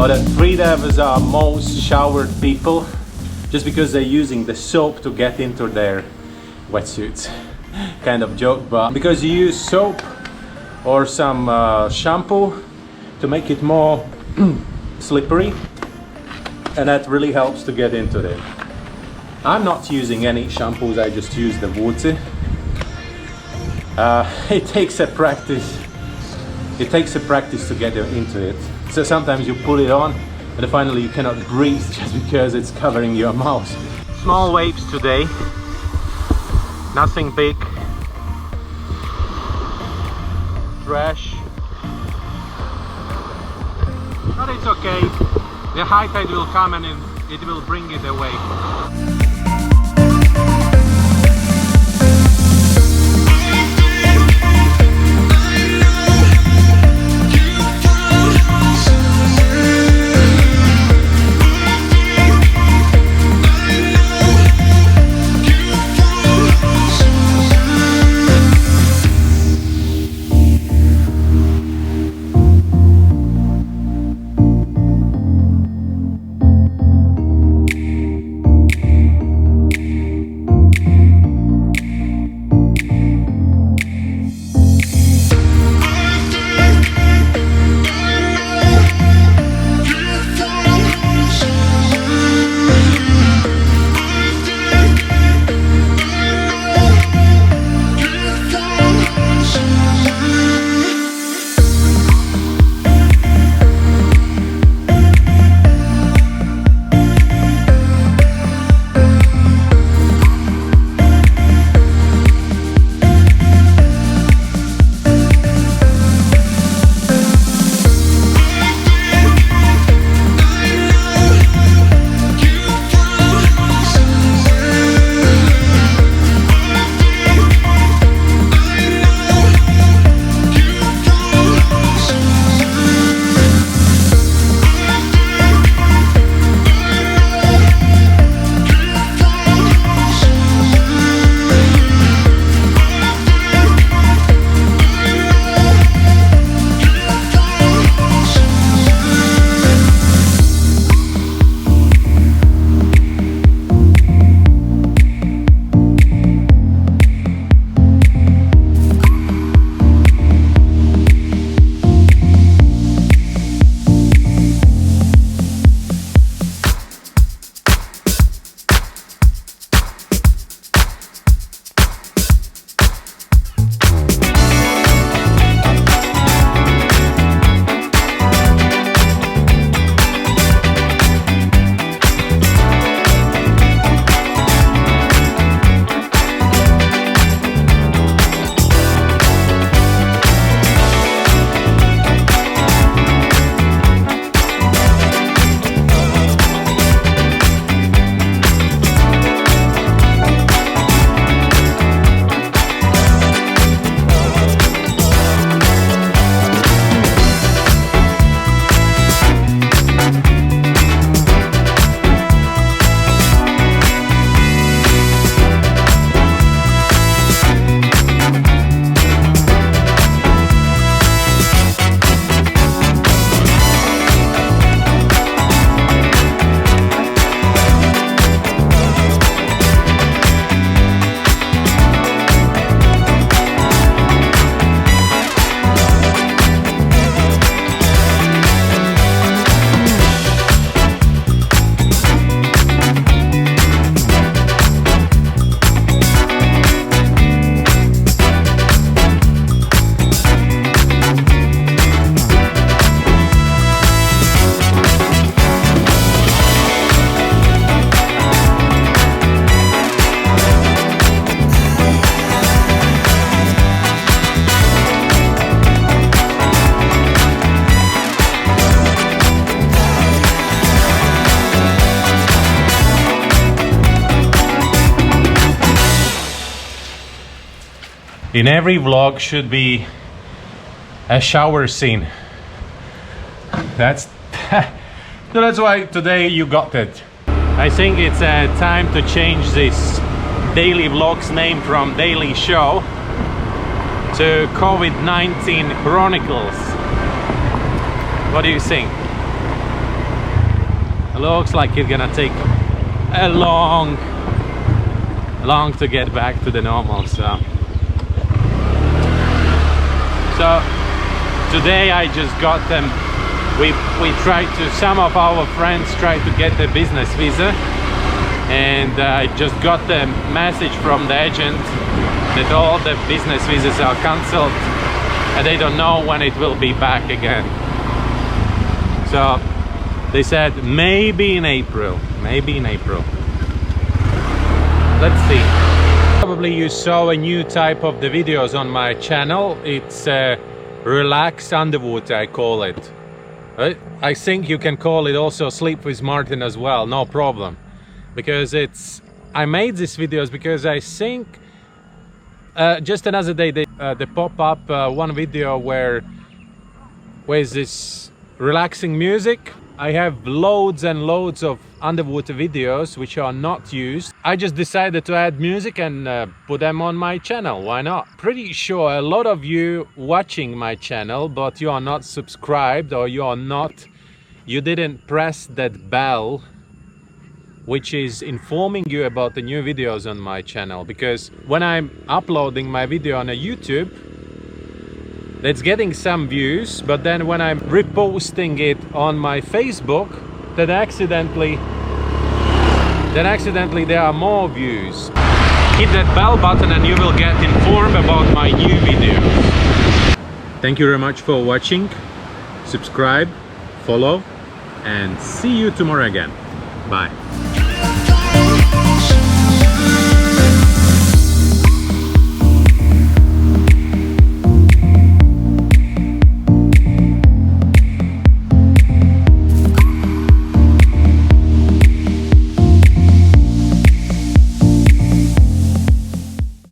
But the free divers are most showered people, just because they're using the soap to get into their wetsuits. Kind of joke, but because you use soap or some shampoo to make it more slippery, and that really helps to get into it. I'm not using any shampoos, I just use the water. It takes a practice to get into it. So sometimes you put it on and finally you cannot breathe just because it's covering your mouth. Small waves today, nothing big. Trash. But it's okay. The high tide will come and it will bring it away. In every vlog should be a shower scene. That's why today you got it. I think it's time to change this daily vlogs name from Daily Show to COVID-19 Chronicles. What do you think? looks like it's gonna take a long to get back to the normal. So today I just got them. We tried to, some of our friends tried to get a business visa, and I just got the message from the agent that all the business visas are cancelled and they don't know when it will be back again. So they said maybe in April, maybe in April. Let's see. Probably you saw a new type of the videos on my channel. It's relax underwater, I call it. I think you can call it also sleep with Martin as well, no problem. Because I made these videos because I think just another day they pop up one video where with this relaxing music. I have loads and loads of underwater videos which are not used. I just decided to add music and put them on my channel. Why not? Pretty sure a lot of you watching my channel, but you are not subscribed, or you didn't press that bell which is informing you about the new videos on my channel. Because when I'm uploading my video on a YouTube, it's getting some views, but then when I'm reposting it on my Facebook, then accidentally there are more views. Hit that bell button and you will get informed about my new videos. Thank you very much for watching. Subscribe, follow, and see you tomorrow again. Bye.